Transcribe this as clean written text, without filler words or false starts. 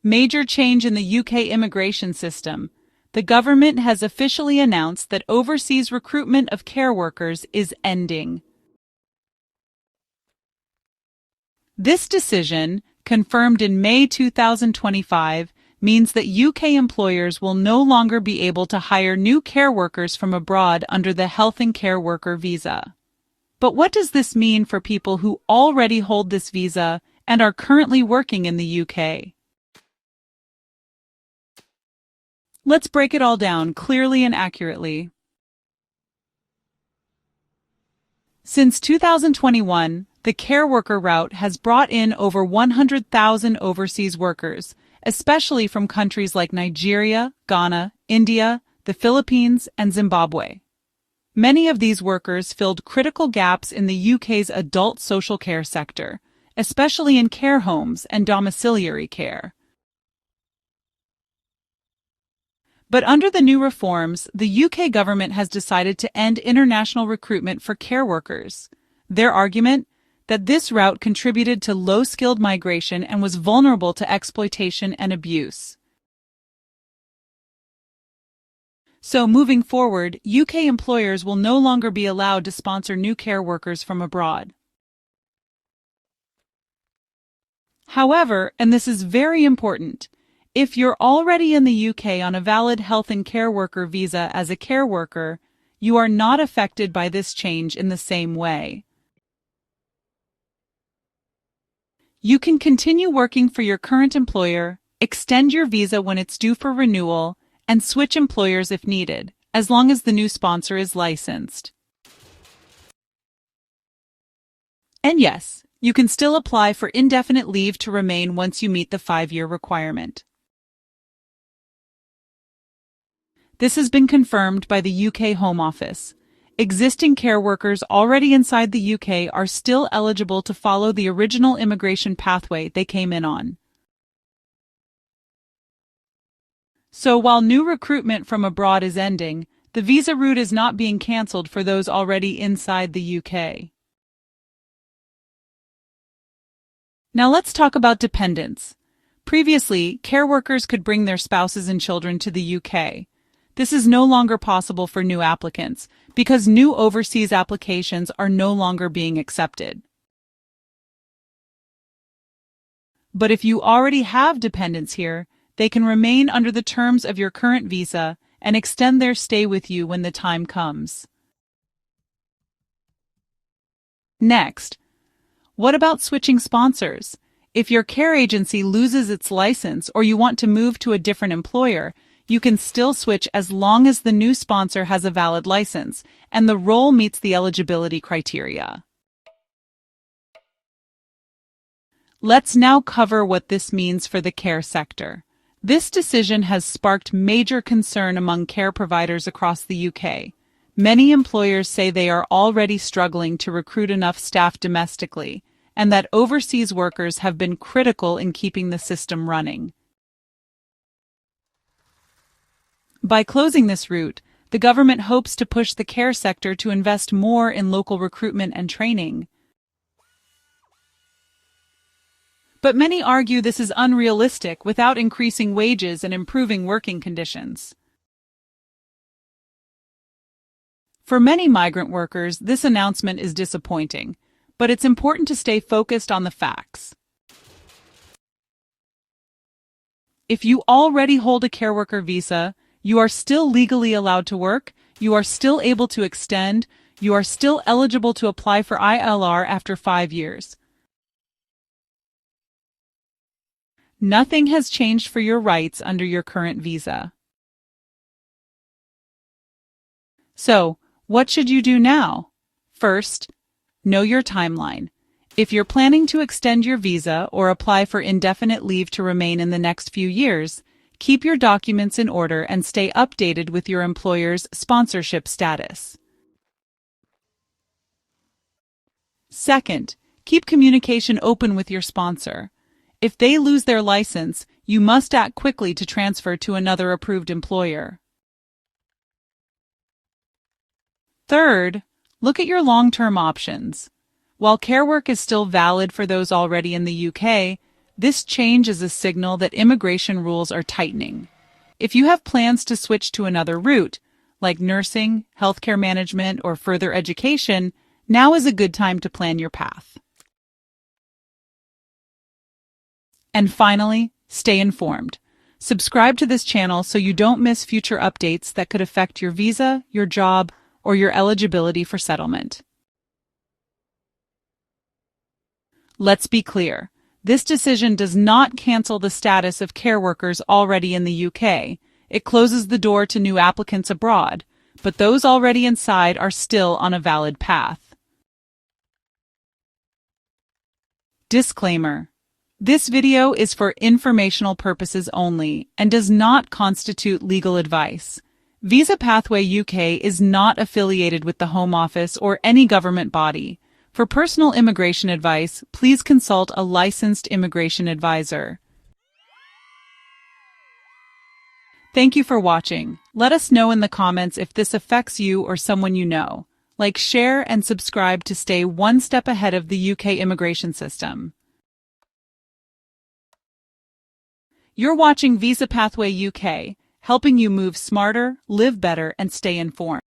Major change in the UK immigration system. The government has officially announced that overseas recruitment of care workers is ending. This decision, confirmed in May 2025, means that UK employers will no longer be able to hire new care workers from abroad under the Health and Care Worker Visa. But what does this mean for people who already hold this visa and are currently working in the UK? Let's break it all down clearly and accurately. Since 2021, the care worker route has brought in over 100,000 overseas workers, especially from countries like Nigeria, Ghana, India, the Philippines, and Zimbabwe. Many of these workers filled critical gaps in the UK's adult social care sector, especially in care homes and domiciliary care. But under the new reforms, the UK government has decided to end international recruitment for care workers. Their argument? That this route contributed to low-skilled migration and was vulnerable to exploitation and abuse. So, moving forward, UK employers will no longer be allowed to sponsor new care workers from abroad. However, and this is very important, if you're already in the UK on a valid health and care worker visa as a care worker, you are not affected by this change in the same way. You can continue working for your current employer, extend your visa when it's due for renewal, and switch employers if needed, as long as the new sponsor is licensed. And yes, you can still apply for indefinite leave to remain once you meet the 5-year requirement. This has been confirmed by the UK Home Office. Existing care workers already inside the UK are still eligible to follow the original immigration pathway they came in on. So while new recruitment from abroad is ending, the visa route is not being cancelled for those already inside the UK. Now let's talk about dependents. Previously, care workers could bring their spouses and children to the UK. This is no longer possible for new applicants, because new overseas applications are no longer being accepted. But if you already have dependents here, they can remain under the terms of your current visa and extend their stay with you when the time comes. Next, what about switching sponsors? If your care agency loses its license or you want to move to a different employer, you can still switch as long as the new sponsor has a valid license and the role meets the eligibility criteria. Let's now cover what this means for the care sector. This decision has sparked major concern among care providers across the UK. Many employers say they are already struggling to recruit enough staff domestically, and that overseas workers have been critical in keeping the system running. By closing this route, the government hopes to push the care sector to invest more in local recruitment and training. But many argue this is unrealistic without increasing wages and improving working conditions. For many migrant workers, this announcement is disappointing, but it's important to stay focused on the facts. If you already hold a care worker visa, you are still legally allowed to work, you are still able to extend, you are still eligible to apply for ILR after 5 years. Nothing has changed for your rights under your current visa. So, what should you do now? First, know your timeline. If you're planning to extend your visa or apply for indefinite leave to remain in the next few years, keep your documents in order and stay updated with your employer's sponsorship status. Second, keep communication open with your sponsor. If they lose their license, you must act quickly to transfer to another approved employer. Third, look at your long-term options. While care work is still valid for those already in the UK, This change is a signal that immigration rules are tightening. If you have plans to switch to another route, like nursing, healthcare management, or further education, now is a good time to plan your path. And finally, stay informed. Subscribe to this channel so you don't miss future updates that could affect your visa, your job, or your eligibility for settlement. Let's be clear. This decision does not cancel the status of care workers already in the UK. It closes the door to new applicants abroad, but those already inside are still on a valid path. Disclaimer. This video is for informational purposes only and does not constitute legal advice. Visa Pathway UK is not affiliated with the Home Office or any government body. For personal immigration advice, please consult a licensed immigration advisor. Thank you for watching. Let us know in the comments if this affects you or someone you know. Like, share, and subscribe to stay one step ahead of the UK immigration system. You're watching Visa Pathway UK, helping you move smarter, live better, and stay informed.